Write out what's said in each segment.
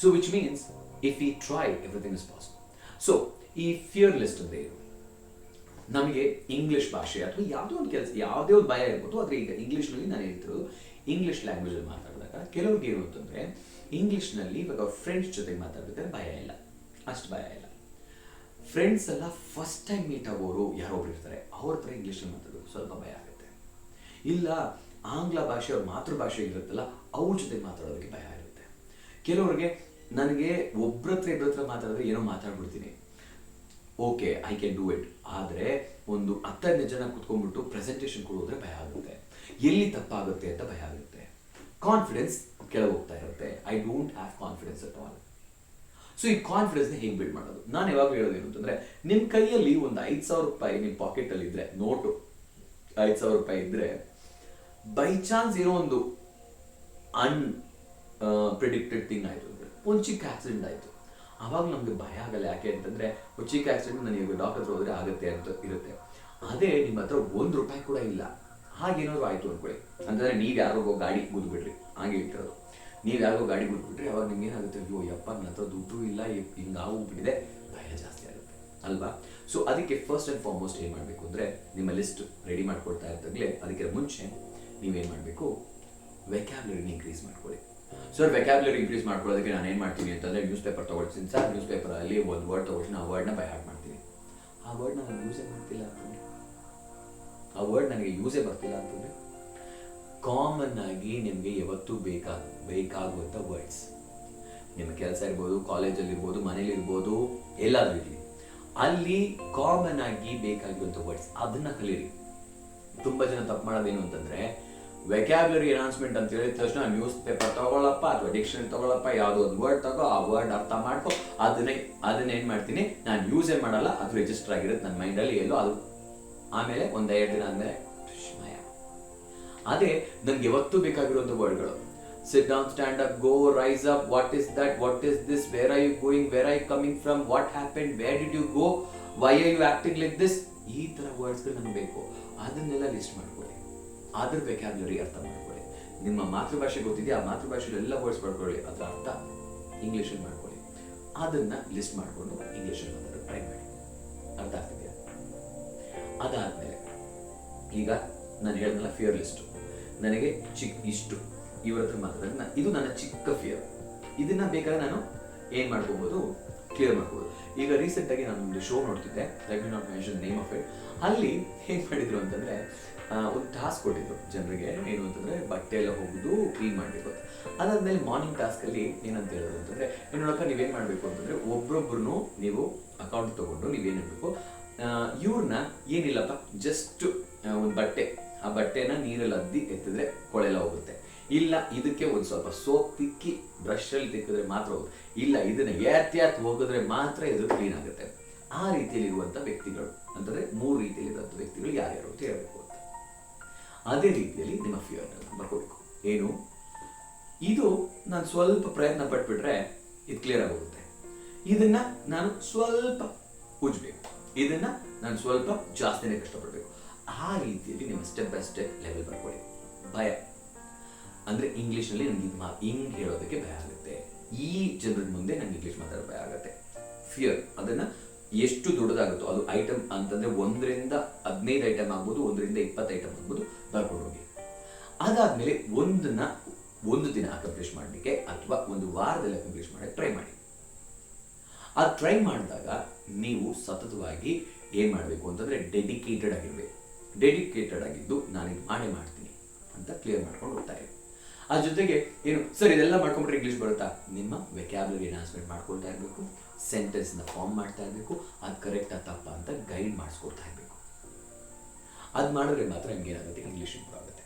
So which means if we try everything is possible. So ಈ fear list ಅಂದರೆ ಏನು? ನಮಗೆ ಇಂಗ್ಲಿಷ್ ಭಾಷೆ ಅಥವಾ ಯಾವುದೇ ಒಂದು ಕೆಲಸ, ಯಾವುದೇ ಒಂದು ಭಯ ಇರ್ಬೋದು. ಆದರೆ ಈಗ ಇಂಗ್ಲೀಷ್ನಲ್ಲಿ ನಾನು ಹೇಳ್ತಿರೋದು ಇಂಗ್ಲಿಷ್ ಲ್ಯಾಂಗ್ವೇಜಲ್ಲಿ ಮಾತಾಡಿದಾಗ ಕೆಲವ್ರಿಗೆ ಏನು ಅಂತಂದರೆ ಇಂಗ್ಲೀಷ್ನಲ್ಲಿ ಇವಾಗ ಫ್ರೆಂಡ್ಸ್ ಜೊತೆಗೆ ಮಾತಾಡ್ಬೇಕಾದ್ರೆ ಭಯ ಇಲ್ಲ, ಅಷ್ಟು ಭಯ ಇಲ್ಲ. ಫ್ರೆಂಡ್ಸ್ ಎಲ್ಲ ಫಸ್ಟ್ ಟೈಮ್ ಮೀಟ್ ಆಗೋರು ಯಾರೋ ಒಬ್ರು ಇರ್ತಾರೆ, ಅವ್ರ ಹತ್ರ ಇಂಗ್ಲೀಷಲ್ಲಿ ಮಾತಾಡೋದು ಸ್ವಲ್ಪ ಭಯ ಆಗುತ್ತೆ. ಇಲ್ಲ ಆಂಗ್ಲ ಭಾಷೆ ಅವ್ರ ಮಾತೃಭಾಷೆ ಇರುತ್ತಲ್ಲ ಅವ್ರ ಜೊತೆ ಮಾತಾಡೋದಕ್ಕೆ ಭಯ ಇರುತ್ತೆ. ಕೆಲವ್ರಿಗೆ ನನಗೆ ಒಬ್ರ ಹತ್ರ ಮಾತಾಡಿದ್ರೆ ಏನೋ ಮಾತಾಡ್ಬಿಡ್ತೀನಿ, okay I can do it. ಆದರೆ ಒಂದು 10 ಜನ ಕುತ್ಕೊಂಡ್ಬಿಟ್ಟು ಪ್ರೆಸೆಂಟೇಷನ್ ಕೊಡೋದ್ರೆ ಭಯ ಆಗುತ್ತೆ, ಎಲ್ಲಿ ತಪ್ಪಾಗುತ್ತೆ ಅಂತ ಭಯ ಆಗುತ್ತೆ. ಕಾನ್ಫಿಡೆನ್ಸ್ ಕೆಳಗೆ ಹೋಗ್ತಾ ಇರುತ್ತೆ. I don't have confidence at all. So ಈ ಕಾನ್ಫಿಡೆನ್ಸ್ನ ಹೇಗೆ ಬಿಲ್ಡ್ ಮಾಡೋದು? ನಾನು ಯಾವಾಗ ಹೇಳೋದೇನು ಅಂತಂದರೆ, ನಿಮ್ಮ ಕೈಯಲ್ಲಿ ಒಂದು 5,000 ರೂಪಾಯಿ ನಿಮ್ಮ ಪಾಕೆಟಲ್ಲಿ ಇದ್ದರೆ, ನೋಟು 5,000 ರೂಪಾಯಿ ಇದ್ದರೆ, ಬೈ ಚಾನ್ಸ್ ಏನೋ ಒಂದು ಪ್ರಿಡಿಕ್ಟೆಡ್ ಥಿಂಗ್ ಆಯಿತು ಅಂದರೆ, ಒಂದು ಚಿಕ್ಕ ಆಕ್ಸಿಡೆಂಟ್ ಆಯಿತು, ಆವಾಗ ನಮಗೆ ಭಯ ಆಗಲ್ಲ. ಯಾಕೆ ಅಂತಂದರೆ ಒಂದು ಚಿಕ್ಕ ಆಕ್ಸಿಡೆಂಟ್ ನನಗೆ ಡಾಕ್ಟರ್ ಹತ್ರ ಹೋದರೆ ಆಗುತ್ತೆ ಅಂತ ಇರುತ್ತೆ. ಅದೇ ನಿಮ್ಮ ಹತ್ರ 1 ರೂಪಾಯಿ ಕೂಡ ಇಲ್ಲ, ಹಾಗೇನಾದ್ರು ಆಯಿತು ಅಂದ್ಕೊಳ್ಳಿ, ಅಂತಂದರೆ ನೀವು ಯಾರಿಗೋ ಗಾಡಿ ಗುದ್ಬಿಟ್ರಿ, ಹಾಗೆ ಇಟ್ಟಿರೋದು, ನೀವು ಯಾರಿಗೋ ಗಾಡಿ ಗುದ್ಬಿಟ್ರಿ, ಅವಾಗ ನಿಮ್ಗೆ ಏನಾಗುತ್ತೆ, ಅಯ್ಯೋ ಯಪ್ಪ ನನ್ನ ಹತ್ರ ದುಡ್ಡು ಇಲ್ಲ, ಹಿಂಗಾಗೋಗ್ಬಿಟ್ಟಿದೆ, ಭಯ ಜಾಸ್ತಿ ಆಗುತ್ತೆ ಅಲ್ವಾ? ಸೊ ಅದಕ್ಕೆ ಫಸ್ಟ್ ಆ್ಯಂಡ್ ಫಾರ್ಮೋಸ್ಟ್ ಏನು ಮಾಡಬೇಕು ಅಂದರೆ, ನಿಮ್ಮ ಲಿಸ್ಟ್ ರೆಡಿ ಮಾಡ್ಕೊಳ್ತಾ ಇರ್ತಾಗಲೇ ಅದಕ್ಕೆ ಮುಂಚೆ ನೀವೇನು ಮಾಡಬೇಕು, ವೆಕ್ಯಾಬ್ಯುಲರಿನ ಇನ್ಕ್ರೀಸ್ ಮಾಡ್ಕೊಳ್ಳಿ. ಸೊ ವೆಕ್ಯಾಬ್ಯುಲರಿ ಇನ್ಕ್ರೀಸ್ ಮಾಡ್ಕೊಳ್ಳೋದಕ್ಕೆ ನಾನು ಏನು ಮಾಡ್ತೀನಿ ಅಂತಂದರೆ, ನ್ಯೂಸ್ ಪೇಪರ್ ತೊಗೊಳ್ತೀನಿ ಸರ್, ನ್ಯೂಸ್ ಪೇಪರಲ್ಲಿ ಒಂದು ವರ್ಡ್ ತೊಗೊಳ್ತೀನಿ, ಆ ವರ್ಡ್ನ ಬೈ ಹಾರ್ಟ್ ಮಾಡ್ತೀನಿ. ಆ ವರ್ಡ್ ನಾನು ಯೂಸೇ ಮಾಡ್ತಿಲ್ಲ ಅಂತಂದರೆ, ಆ ವರ್ಡ್ ನನಗೆ ಯೂಸೇ ಬರ್ತಿಲ್ಲ ಅಂತಂದರೆ, ಕಾಮನ್ ಆಗಿ ನಿಮಗೆ ಯಾವತ್ತೂ ಬೇಕಾಗುವಂಥ ವರ್ಡ್ಸ್, ನಿಮ್ಮ ಕೆಲಸ ಇರ್ಬೋದು, ಕಾಲೇಜಲ್ಲಿ ಇರ್ಬೋದು, ಮನೇಲಿ ಇರ್ಬೋದು, ಎಲ್ಲಾದರೂ ಇರಲಿ, ಅಲ್ಲಿ ಕಾಮನ್ ಆಗಿ ಬೇಕಾಗಿರುವಂಥ ವರ್ಡ್ಸ್ ಅದನ್ನು ಕಲೀರಿ. ತುಂಬ ಜನ ತಪ್ಪು ಮಾಡೋದೇನು ಅಂತಂದರೆ, ವೆಕ್ಯಾಬ್ಯುಲರಿ ಎನ್ಹಾನ್ಸ್ಮೆಂಟ್ ಅಂತ ಹೇಳಿದ ತಕ್ಷಣ ನ್ಯೂಸ್ ಪೇಪರ್ ತಗೊಳ್ಳಪ್ಪ ಅಥವಾ ಡಿಕ್ಷನರಿ ತಗೊಳ್ಳಪ್ಪ, ಯಾವುದೋ ಒಂದು ವರ್ಡ್ ತಗೋ, ಆ ವರ್ಡ್ ಅರ್ಥ ಮಾಡ್ಕೊ, ಅದನ್ನ ಏನು ಮಾಡ್ತೀನಿ ನಾನು ಯೂಸೇ ಮಾಡಲ್ಲ, ಅದು ರಿಜಿಸ್ಟರ್ ಆಗಿರುತ್ತೆ ನನ್ನ ಮೈಂಡಲ್ಲಿ ಎಲ್ಲೋ, ಅದು ಆಮೇಲೆ ಒಂದು 2 ದಿನ ಆದಮೇಲೆ ವಿಸ್ಮಯ. ಅದೇ ನನಗೆ ಯಾವತ್ತೂ ಬೇಕಾಗಿರುವಂಥ ವರ್ಡ್ಗಳು, sit down, stand up, go, rise up, what is that, what is this, where are you going, where are you coming from, what happened, where did you go, why are you acting like this, ಈ ಥರ ವರ್ಡ್ಸ್ಗಳು ನಮ್ಗೆ ಬೇಕು. ಅದನ್ನೆಲ್ಲ list ಮಾಡ್ಕೊಳ್ಳಿ, ಅದ್ರ vocabulary ಅರ್ಥ ಮಾಡ್ಕೊಳ್ಳಿ. ನಿಮ್ಮ ಮಾತೃಭಾಷೆ ಗೊತ್ತಿದೆ, ಆ ಮಾತೃಭಾಷೆಯಲ್ಲಿ ಎಲ್ಲ ವರ್ಡ್ಸ್ ಮಾಡ್ಕೊಳ್ಳಿ, ಅದರ ಅರ್ಥ ಇಂಗ್ಲೀಷಲ್ಲಿ ಮಾಡ್ಕೊಳ್ಳಿ. ಅದನ್ನು ಲಿಸ್ಟ್ ಮಾಡಿಕೊಂಡು ಇಂಗ್ಲೀಷಲ್ಲಿ ಮಾತಾಡೋದು ಟ್ರೈ ಮಾಡಿ. ಅರ್ಥ ಆಗ್ತಿದೆಯಾ? ಅದಾದಮೇಲೆ ಈಗ ನಾನು ಹೇಳಿದ್ನಲ್ಲ ಫಿಯರ್ ಲಿಸ್ಟು, ನನಗೆ ಇಷ್ಟು ಇವ್ರ ಹತ್ರ ಮಾತಾಡಿದ್ರೆ ಇದು ನನ್ನ ಚಿಕ್ಕ ಫಿಯರ್, ಇದನ್ನು ಬೇಕಾದ್ರೆ ನಾನು ಏನು ಮಾಡ್ಕೋಬೋದು, ಕ್ಲಿಯರ್ ಮಾಡ್ಬೋದು. ಈಗ ರೀಸೆಂಟಾಗಿ ನಾನು ಒಂದು ಶೋ ನೋಡ್ತಿದ್ದೆ, let me not mention name of it. ಅಲ್ಲಿ ಏನು ಮಾಡಿದ್ರು ಅಂತಂದರೆ, ಒಂದು ಟಾಸ್ಕ್ ಕೊಟ್ಟಿದ್ರು ಜನರಿಗೆ, ಏನು ಅಂತಂದರೆ ಬಟ್ಟೆ ಎಲ್ಲ ಹೋಗೋದು ಕ್ಲೀನ್ ಮಾಡಬೇಕು ಅಂತ. ಅದಾದಮೇಲೆ ಮಾರ್ನಿಂಗ್ ಟಾಸ್ಕಲ್ಲಿ ಏನಂತ ಹೇಳಿದ್ರು ಅಂತಂದರೆ, ನೋಡಪ್ಪ ನೀವೇನು ಮಾಡಬೇಕು ಅಂತಂದರೆ, ಒಬ್ರೊಬ್ರು ನೀವು ಅಕೌಂಟ್ ತೊಗೊಂಡು ನೀವೇನು ಮಾಡಬೇಕು, ಇವ್ರನ್ನ ಏನಿಲ್ಲಪ್ಪ ಜಸ್ಟ್ ಒಂದು ಬಟ್ಟೆ, ಆ ಬಟ್ಟೆನ ನೀರಲ್ಲಿ ಅದ್ದಿ ಎತ್ತಿದ್ರೆ ಕೊಳೆಲ್ಲ ಹೋಗುತ್ತೆ, ಇಲ್ಲ ಇದಕ್ಕೆ ಒಂದು ಸ್ವಲ್ಪ ಸೋಪ್ ತಿಕ್ಕಿ ಬ್ರಷಲ್ಲಿ ತಿಕ್ಕಿದ್ರೆ ಮಾತ್ರ ಹೋಗುತ್ತೆ, ಇಲ್ಲ ಇದನ್ನು ಯಾತ್ ಹೋಗಿದ್ರೆ ಮಾತ್ರ ಇದು ಕ್ಲೀನ್ ಆಗುತ್ತೆ. ಆ ರೀತಿಯಲ್ಲಿರುವಂಥ ವ್ಯಕ್ತಿಗಳು ಅಂತಂದರೆ 3 ರೀತಿಯಲ್ಲಿರುವಂಥ ವ್ಯಕ್ತಿಗಳು ಯಾರ್ಯಾರು ಅಂತ ಹೇಳಬೇಕು ಅಂತ. ಅದೇ ರೀತಿಯಲ್ಲಿ ನಿಮ್ಮ ಫಿಯರ್ನ ಬರ್ಕೋಬೇಕು. ಏನು ಇದು ನಾನು ಸ್ವಲ್ಪ ಪ್ರಯತ್ನ ಪಟ್ಬಿಟ್ರೆ ಇದು ಕ್ಲಿಯರ್ ಆಗೋಗುತ್ತೆ, ಇದನ್ನು ನಾನು ಸ್ವಲ್ಪ ಉಜ್ಬೇಕು, ಇದನ್ನು ನಾನು ಸ್ವಲ್ಪ ಜಾಸ್ತಿನೇ ಕಷ್ಟಪಡಬೇಕು. ಆ ರೀತಿಯಲ್ಲಿ ನಿಮ್ಮ ಸ್ಟೆಪ್ ಬೈ ಸ್ಟೆಪ್ ಲೆವೆಲ್ ಬರ್ಕೊಳ್ಳಿ. ಭಯ ಅಂದರೆ ಇಂಗ್ಲೀಷ್ನಲ್ಲಿ ನನಗೆ ಹಿಂಗೆ ಹೇಳೋದಕ್ಕೆ ಭಯ ಆಗುತ್ತೆ, ಈ ಜನರ ಮುಂದೆ ನನಗೆ ಇಂಗ್ಲೀಷ್ ಮಾತಾಡೋ ಭಯ ಆಗುತ್ತೆ. ಫಿಯರ್ ಅದನ್ನು ಎಷ್ಟು ದೊಡ್ಡದಾಗುತ್ತೋ, ಅದು ಐಟಮ್ ಅಂತಂದರೆ 1ರಿಂದ 15 ಐಟಮ್ ಆಗ್ಬೋದು, 1ರಿಂದ 20 ಐಟಮ್ ಆಗ್ಬೋದು, ಬರ್ಕೊಂಡು ಹೋಗಿ. ಅದಾದಮೇಲೆ ಒಂದು ದಿನ ಅಕಂಪ್ಲಿಷ್ ಮಾಡಲಿಕ್ಕೆ ಅಥವಾ ಒಂದು ವಾರದಲ್ಲಿ ಅಕಂಪ್ಲಿಷ್ ಮಾಡೋಕ್ಕೆ ಟ್ರೈ ಮಾಡಿ. ಅದು ಟ್ರೈ ಮಾಡಿದಾಗ ನೀವು ಸತತವಾಗಿ ಏನು ಮಾಡಬೇಕು ಅಂತಂದರೆ ಡೆಡಿಕೇಟೆಡ್ ಆಗಿರಬೇಕು. ಡೆಡಿಕೇಟೆಡ್ ಆಗಿದ್ದು ನಾನು ಇದು ಮಾಡ್ತೀನಿ ಅಂತ ಕ್ಲಿಯರ್ ಮಾಡ್ಕೊಂಡು ಹೋಗ್ತಾ ಇರಿ. ಅದ್ರ ಜೊತೆಗೆ ಏನು ಸರ್ ಇದೆಲ್ಲ ಮಾಡ್ಕೊಂಡ್ರೆ ಇಂಗ್ಲೀಷ್ ಬರುತ್ತಾ, ನಿಮ್ಮ ವೆಕ್ಯಾಬ್ಯುಲರಿ ಎನ್ಹಾನ್ಸ್ಮೆಂಟ್ ಮಾಡ್ಕೊಳ್ತಾ ಇರಬೇಕು, ಸೆಂಟೆನ್ಸ್ನ ಫಾರ್ಮ್ ಮಾಡ್ತಾ ಇರಬೇಕು, ಅದು ಕರೆಕ್ಟಾ ತಪ್ಪ ಅಂತ ಗೈಡ್ ಮಾಡಿಸ್ಕೊಡ್ತಾ ಇರಬೇಕು. ಅದು ಮಾಡಿದ್ರೆ ಮಾತ್ರ ನಿಮಗೇನಾಗುತ್ತೆ, ಇಂಗ್ಲೀಷ್ ಇಂಪ್ರೂವ್ ಆಗುತ್ತೆ.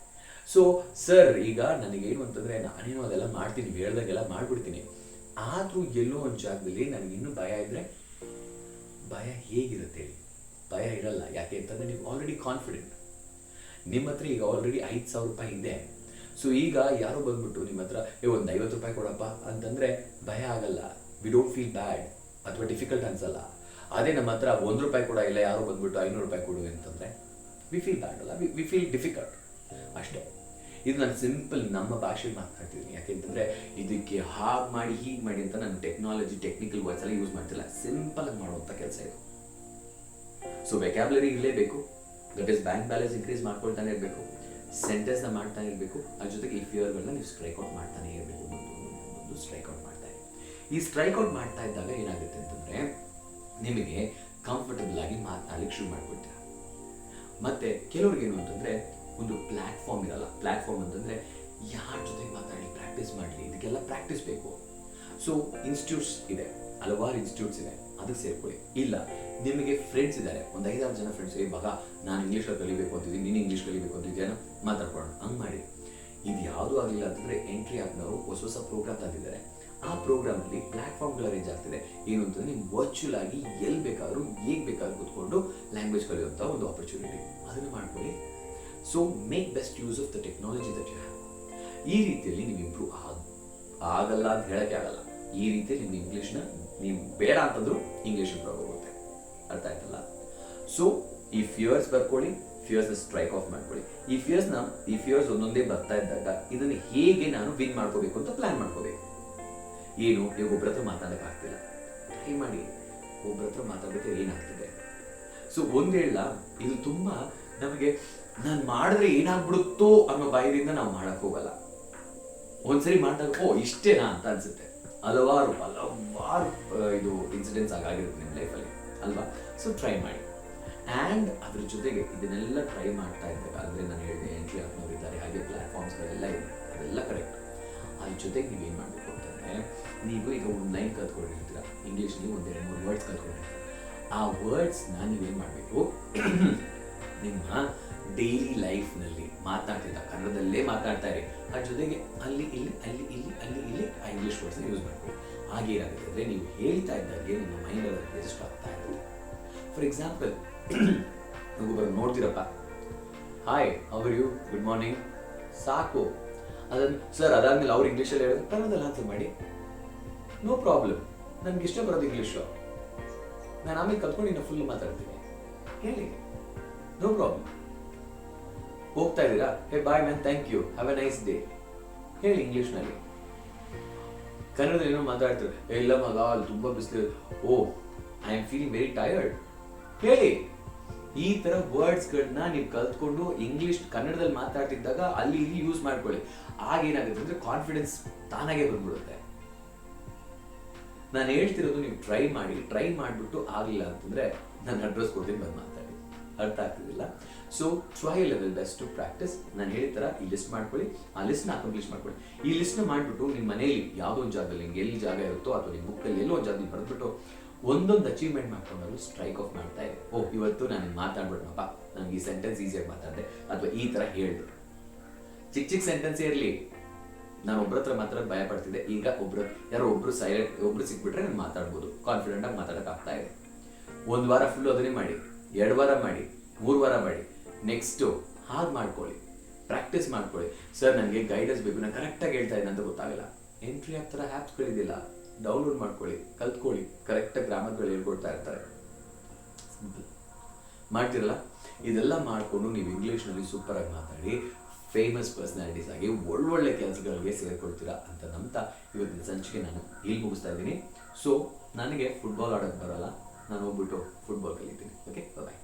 ಸೊ ಸರ್ ಈಗ ನನಗೇನು ಅಂತಂದರೆ, ನಾನೇನು ಅದೆಲ್ಲ ಮಾಡ್ತೀನಿ, ಹೇಳ್ದಾಗೆಲ್ಲ ಮಾಡಿಬಿಡ್ತೀನಿ, ಆದರೂ ಎಲ್ಲೋ ಒಂದು ಜಾಗದಲ್ಲಿ ನನಗಿನ್ನೂ ಭಯ ಇದ್ದರೆ, ಭಯ ಹೇಗಿರುತ್ತೆ ಹೇಳಿ? ಭಯ ಇರಲ್ಲ. ಯಾಕೆ ಅಂತಂದರೆ ನೀವು ಆಲ್ರೆಡಿ ಕಾನ್ಫಿಡೆಂಟ್, ನಿಮ್ಮ ಹತ್ರ ಈಗ ಆಲ್ರೆಡಿ 5,000 ರೂಪಾಯಿ ಇದೆ. ಸೊ ಈಗ ಯಾರೋ ಬಂದ್ಬಿಟ್ಟು ನಿಮ್ಮ ಹತ್ರ ಒಂದು 50 ರೂಪಾಯಿ ಕೊಡಪ್ಪ ಅಂತಂದರೆ ಭಯ ಆಗಲ್ಲ, ವಿ ಡೋಂಟ್ ಫೀಲ್ ಬ್ಯಾಡ್ ಅಥವಾ ಡಿಫಿಕಲ್ಟ್ ಅನ್ಸಲ್ಲ. ಅದೇ ನಮ್ಮ ಹತ್ರ 1 ರೂಪಾಯಿ ಕೂಡ ಇಲ್ಲ, ಯಾರೋ ಬಂದ್ಬಿಟ್ಟು 500 ರೂಪಾಯಿ ಕೊಡು ಅಂತಂದರೆ ವಿ ಫೀಲ್ ಬ್ಯಾಡ್ ಅಲ್ಲ, ವಿ ಫೀಲ್ ಡಿಫಿಕಲ್ಟ್ ಅಷ್ಟೇ. ಇದು ನಾನು ಸಿಂಪಲ್ ನಮ್ಮ ಭಾಷೆಯಲ್ಲಿ ಮಾತನಾಡ್ತಿದ್ದೀನಿ. ಯಾಕೆಂತಂದರೆ ಇದಕ್ಕೆ ಹಾಗೆ ಮಾಡಿ ಹೀಗೆ ಮಾಡಿ ಅಂತ ನಾನು ಟೆಕ್ನಿಕಲ್ ವರ್ಡ್ಸ್ ಎಲ್ಲ ಯೂಸ್ ಮಾಡ್ತಿಲ್ಲ. ಸಿಂಪಲ್ ಆಗಿ ಮಾಡುವಂಥ ಕೆಲಸ ಇದು. ಸೊ ವೆಕ್ಯಾಬ್ಲರಿ ಇರಲೇಬೇಕು, that is bank balance increase ಮಾಡ್ಕೊಳ್ತಾನೆ ಇರಬೇಕು, ಸೆಂಟೆನ್ಸ್ನ ಮಾಡ್ತಾನೆ ಇರಬೇಕು, ಅದ್ರ ಜೊತೆಗೆ ಈ ಫಿಯರ್ಗಳನ್ನ ನೀವು ಸ್ಟ್ರೈಕ್ಔಟ್ ಮಾಡ್ತಾನೆ ಇರಬೇಕು. ಒಂದು ಸ್ಟ್ರೈಕ್ಔಟ್ ಮಾಡ್ತಾ ಇರಿ. ಈ ಸ್ಟ್ರೈಕ್ಔಟ್ ಮಾಡ್ತಾ ಇದ್ದಾಗ ಏನಾಗುತ್ತೆ ಅಂತಂದರೆ ನಿಮಗೆ ಕಂಫರ್ಟಬಲ್ ಆಗಿ ಮಾತನಾಡಲಿಕ್ಕೆ ಶುರು ಮಾಡ್ಕೊಳ್ತೀರ. ಮತ್ತು ಕೆಲವ್ರಿಗೇನು ಅಂತಂದರೆ ಒಂದು ಪ್ಲ್ಯಾಟ್ಫಾರ್ಮ್ ಇರಲ್ಲ. ಪ್ಲ್ಯಾಟ್ಫಾರ್ಮ್ ಅಂತಂದರೆ ಯಾರ ಜೊತೆಗೆ ಮಾತಾಡಲಿ, ಪ್ರಾಕ್ಟೀಸ್ ಮಾಡಲಿ, ಇದಕ್ಕೆಲ್ಲ ಪ್ರಾಕ್ಟೀಸ್ ಬೇಕು. ಸೊ ಇನ್ಸ್ಟಿಟ್ಯೂಟ್ಸ್ ಇದೆ, ಹಲವಾರು ಇನ್ಸ್ಟಿಟ್ಯೂಟ್ಸ್ ಇದೆ, ಅದಕ್ಕೆ ಸೇರ್ಕೊಳ್ಳಿ. ಇಲ್ಲ ನಿಮಗೆ ಫ್ರೆಂಡ್ಸ್ ಇದ್ದಾರೆ, ಒಂದು 5-6 ಜನ ಫ್ರೆಂಡ್ಸ್, ಇವಾಗ ನಾನು ಇಂಗ್ಲೀಷಲ್ಲಿ ಕಲಿಬೇಕು ಅಂತಿದ್ದೀನಿ, ನೀನು ಇಂಗ್ಲೀಷ್ ಕಲಿಬೇಕು ಅಂತಿದ್ದೀನ, ಮಾತಾಡ್ಕೊಳ್ಳೋಣ, ಹಂಗೆ ಮಾಡಿ. ಇದು ಯಾವುದೂ ಆಗಲಿಲ್ಲ ಅಂತಂದರೆ ಎಂಟ್ರಿ ಆಪ್ನವರು ಹೊಸ ಪ್ರೋಗ್ರಾಮ್ ತಂದಿದ್ದಾರೆ. ಆ ಪ್ರೋಗ್ರಾಮಲ್ಲಿ ಪ್ಲ್ಯಾಟ್ಫಾರ್ಮ್ಗಳು ಅರೇಂಜ್ ಆಗ್ತಿದೆ. ಏನು ಅಂತಂದರೆ ನೀವು ವರ್ಚುವಲ್ ಆಗಿ ಎಲ್ಲಿ ಬೇಕಾದರೂ ಹೇಗೆ ಬೇಕಾದ್ರೂ ಕೂತ್ಕೊಂಡು ಲ್ಯಾಂಗ್ವೇಜ್ ಕಲಿಯುವಂಥ ಒಂದು ಆಪರ್ಚುನಿಟಿ, ಅದನ್ನು ಮಾಡ್ಕೊಳ್ಳಿ. So make best use of the technology that you have. ಈ ರೀತಿಯಲ್ಲಿ ನೀವು ಇಂಪ್ರೂವ್ ಆಗಲ್ಲ ಅಂತ ಹೇಳೋಕ್ಕೆ ಆಗಲ್ಲ. ಈ ರೀತಿಯಲ್ಲಿ ನಿಮ್ಮ ಇಂಗ್ಲೀಷ್ನ ನೀವು ಬೇಡ ಅಂತಂದ್ರೂ ಇಂಗ್ಲೀಷ್ ಇಂಪ್ರೂವ್ ಆಗುತ್ತೆ. ಅರ್ಥ ಆಯ್ತಲ್ಲ? ಸೊ ಈ ಫಿಯರ್ಸ್ ಬರ್ಕೊಳ್ಳಿ, ಫಿಯರ್ಸ್ನ ಸ್ಟ್ರೈಕ್ ಆಫ್ ಮಾಡ್ಕೊಳ್ಳಿ. ಈ ಫಿಯರ್ಸ್ ಒಂದೊಂದೇ ಬರ್ತಾ ಇದ್ದಾಗ ಇದನ್ನು ಹೇಗೆ ನಾನು ವಿನ್ ಮಾಡ್ಕೋಬೇಕು ಅಂತ ಪ್ಲಾನ್ ಮಾಡ್ಕೋಬೇಕು. ಏನು, ಈಗ ಒಬ್ಬರ ಹತ್ರ ಮಾತಾಡೋಕೆ ಆಗ್ತಿಲ್ಲ, ಟ್ರೈ ಮಾಡಿ ಒಬ್ಬರ ಹತ್ರ ಮಾತಾಡೋಕ್ಕೆ ಏನಾಗ್ತದೆ. ಸೊ ಒಂದು ಹೇಳ, ಇದು ತುಂಬ ನಮಗೆ ನಾನು ಮಾಡಿದ್ರೆ ಏನಾಗ್ಬಿಡುತ್ತೋ ಅನ್ನೋ ಭಯದಿಂದ ನಾವು ಮಾಡಕ್ಕೆ ಹೋಗಲ್ಲ. ಒಂದ್ಸರಿ ಮಾಡಿದಾಗ ಓ ಇಷ್ಟೇನಾ ಅಂತ ಅನ್ಸುತ್ತೆ. ಹಲವಾರು ಇದು ಇನ್ಸಿಡೆಂಟ್ಸ್ ಆಗಿರುತ್ತೆ ನಿಮ್ಮ ಲೈಫಲ್ಲಿ ಅಲ್ವಾ? ಸೊ ಟ್ರೈ ಮಾಡಿ. ಆ್ಯಂಡ್ ಅದ್ರ ಜೊತೆಗೆ ಇದನ್ನೆಲ್ಲ ಟ್ರೈ ಮಾಡ್ತಾ ಇದ್ದಾಗ, ಅಂದರೆ ನಾನು ಹೇಳಿದೆ ಎಂಟ್ರಿ ಆಪ್ನವ್ರು ಇದ್ದಾರೆ, ಹಾಗೆ ಪ್ಲ್ಯಾಟ್ಫಾರ್ಮ್ಸ್ಗಳೆಲ್ಲ ಇದೆ, ಅದೆಲ್ಲ ಕರೆಕ್ಟ್. ಅದ್ರ ಜೊತೆಗೆ ನೀವೇನು ಮಾಡಬೇಕು ಅಂತಂದರೆ, ನೀವು ಈಗ ಒಂದು ಲೈನ್ ಕಲ್ತ್ಕೊಂಡಿರ್ತೀರ, ಇಂಗ್ಲೀಷಲ್ಲಿ 1-2-3 ವರ್ಡ್ಸ್ ಕಲ್ತ್ಕೊಂಡಿರ್ತೀರ. ಆ ವರ್ಡ್ಸ್ನ ನೀವೇನು ಮಾಡಬೇಕು, ನಿಮ್ಮ ಡೈಲಿ ಲೈಫ್ನಲ್ಲಿ ಮಾತಾಡ್ತಿದ್ದ ಕನ್ನಡದಲ್ಲೇ ಮಾತಾಡ್ತಾ ಇರಿ. ಅದ್ರ ಜೊತೆಗೆ ಅಲ್ಲಿ ಇಲ್ಲಿ ಆ ಇಂಗ್ಲೀಷ್ ವರ್ಡ್ಸ್ನ ಯೂಸ್ ಮಾಡ್ಕೊಳ್ಳಿ. ಹಾಗೆ ಏನಾಗುತ್ತೆ ಅಂದರೆ ನೀವು ಹೇಳ್ತಾ ಇದ್ದಾಗೆ ನಿಮ್ಮ ಮೈಂಡ್ ರಿಜಿಸ್ಟರ್ ಆಗ್ತಾ ಇರುತ್ತೆ. ಫಾರ್ ಎಕ್ಸಾಂಪಲ್, ಒಬ್ಬರು ನೋಡ್ತೀರಪ್ಪ, hi how are you, good morning, ಸಾಕು. ಅದನ್ನು ಸರ್ ಅದಾದ್ಮೇಲೆ ಅವ್ರು ಇಂಗ್ಲೀಷಲ್ಲಿ ಹೇಳೋದು ಕನ್ನಡದಲ್ಲಿ ಆನ್ಸರ್ ಮಾಡಿ, ನೋ ಪ್ರಾಬ್ಲಮ್. ನನಗೆ ಇಷ್ಟ ಬರೋದು ಇಂಗ್ಲೀಷು, ನಾನು ಆಮೇಲೆ ಕಲ್ತ್ಕೊಂಡು ಇನ್ನು ಫುಲ್ ಮಾತಾಡ್ತೀನಿ, ಹೇಳಿ, ನೋ ಪ್ರಾಬ್ಲಮ್. ಹೋಗ್ತಾ ಇದ್ದೀರಾ, hey bye man, thank you, have a nice day, ಹೇಳಿ ಇಂಗ್ಲೀಷ್ನಲ್ಲಿ. ಕನ್ನಡದಲ್ಲಿ ಏನೋ ಮಾತಾಡ್ತಾರೆ, ಇಲ್ಲ ಮಗ ಅಲ್ಲಿ ತುಂಬ ಬಿಸಿಲು, oh I am feeling very tired, ಹೇಳಿ. ಈ ಥರ ವರ್ಡ್ಸ್ಗಳನ್ನ ನೀವು ಕಲ್ತ್ಕೊಂಡು ಇಂಗ್ಲೀಷ್ ಕನ್ನಡದಲ್ಲಿ ಮಾತಾಡ್ತಿದ್ದಾಗ ಅಲ್ಲಿ ಇಲ್ಲಿ ಯೂಸ್ ಮಾಡ್ಕೊಳ್ಳಿ. ಆಗೇನಾಗುತ್ತೆ ಅಂದರೆ ಕಾನ್ಫಿಡೆನ್ಸ್ ತಾನಾಗೆ ಬಂದ್ಬಿಡುತ್ತೆ. ನಾನು ಹೇಳ್ತಿರೋದು ನೀವು ಟ್ರೈ ಮಾಡಿಬಿಟ್ಟು ಆಗಲಿಲ್ಲ ಅಂತಂದರೆ ನಾನು ಅಡ್ರೆಸ್ ಕೊಡ್ತೀನಿ, ಬಂದು ಮಾತಾಡಿ. ಅರ್ಥ ಆಗ್ತಿದಿಲ್ಲ? So try level best to practice. ನಾನು ಹೇಳಿದ ಥರ ಈ ಲಿಸ್ಟ್ ಮಾಡ್ಕೊಳ್ಳಿ, ಆ ಲಿಸ್ಟ್ನ ಅಕಾಂಪ್ಲಿಷ್ ಮಾಡ್ಕೊಳ್ಳಿ. ಈ ಲಿಸ್ಟ್ನ ಮಾಡಿಬಿಟ್ಟು ನಿಮ್ಮ ಮನೆಯಲ್ಲಿ ಯಾವುದೋ ಒಂದು ಜಾಗದಲ್ಲಿ ನಿಮ್ಗೆ ಎಲ್ಲಿ ಜಾಗ ಇರುತ್ತೋ ಅಥವಾ ನಿಮ್ಮ ಬುಕ್ಕಲ್ಲಿ ಎಲ್ಲೋ ಒಂದು ಜಾಗದಲ್ಲಿ ಬರೆದ್ಬಿಟ್ಟು ಒಂದೊಂದು ಅಚೀವ್ಮೆಂಟ್ ಮಾಡ್ಕೊಂಡಾಗ ಸ್ಟ್ರೈಕ್ ಆಫ್ ಮಾಡ್ತಾ ಇದೆ. ಓ ಇವತ್ತು ನಾನು ಮಾತಾಡ್ಬಿಡ್ನಪ್ಪ, ನನಗೆ ಈ ಸೆಂಟೆನ್ಸ್ ಈಸಿಯಾಗಿ ಮಾತಾಡಿದೆ, ಅಥವಾ ಈ ಥರ ಹೇಳಿದ್ರು. ಚಿಕ್ಕ ಸೆಂಟೆನ್ಸ್ ಇರಲಿ, ನಾನು ಒಬ್ಬರ ಹತ್ರ ಮಾತಾಡೋದು ಭಯ ಪಡ್ತಿದ್ದೆ, ಈಗ ಯಾರೋ ಒಬ್ರು ಸಿಕ್ಬಿಟ್ರೆ ನಾನು ಮಾತಾಡ್ಬೋದು, ಕಾನ್ಫಿಡೆಂಟ್ ಆಗಿ ಮಾತಾಡೋಕೆ ಆಗ್ತಾ ಇದೆ. 1 ವಾರ ಫುಲ್ ಅದನ್ನೇ ಮಾಡಿ, 2 ವಾರ ಮಾಡಿ, 3 ವಾರ ಮಾಡಿ, ನೆಕ್ಸ್ಟು ಹಾಗೆ ಮಾಡ್ಕೊಳ್ಳಿ, ಪ್ರಾಕ್ಟೀಸ್ ಮಾಡ್ಕೊಳ್ಳಿ. ಸರ್ ನನಗೆ ಗೈಡೆನ್ಸ್ ಬೇಕು, ನಾನು ಕರೆಕ್ಟಾಗಿ ಹೇಳ್ತಾ ಇದ್ದೀನಿ ಅಂತ ಗೊತ್ತಾಗಲ್ಲ, ಎಂಟ್ರಿ ಆ ಥರ ಆ್ಯಪ್ಸ್ಗಳಿದೆಯಲ್ಲ, ಡೌನ್ಲೋಡ್ ಮಾಡ್ಕೊಳ್ಳಿ, ಕಲ್ತ್ಕೊಳ್ಳಿ, ಕರೆಕ್ಟಾಗಿ ಗ್ರಾಮರ್ಗಳು ಹೇಳ್ಕೊಡ್ತಾ ಇರ್ತಾರೆ, ಸಿಂಪಲ್ ಮಾಡ್ತಿರಲ್ಲ. ಇದೆಲ್ಲ ಮಾಡಿಕೊಂಡು ನೀವು ಇಂಗ್ಲೀಷ್ನಲ್ಲಿ ಸೂಪರಾಗಿ ಮಾತಾಡಿ ಫೇಮಸ್ ಪರ್ಸನಾಲಿಟೀಸ್ ಆಗಿ ಒಳ್ಳೊಳ್ಳೆ ಕೆಲಸಗಳಿಗೆ ಸೇರ್ಕೊಳ್ತೀರಾ ಅಂತ ನಂಬ್ತಾ ಇವತ್ತಿನ ಸಂಚಿಕೆ ನಾನು ಇಲ್ಲಿ ಮುಗಿಸ್ತಾ ಇದ್ದೀನಿ. ಸೊ ನನಗೆ ಫುಟ್ಬಾಲ್ ಆಡೋಕ್ಕೆ ಬರೋಲ್ಲ, ನಾನು ಹೋಗ್ಬಿಟ್ಟು ಫುಟ್ಬಾಲ್ ಕಲಿತೀನಿ. ಓಕೆ, ಬಾಯ್.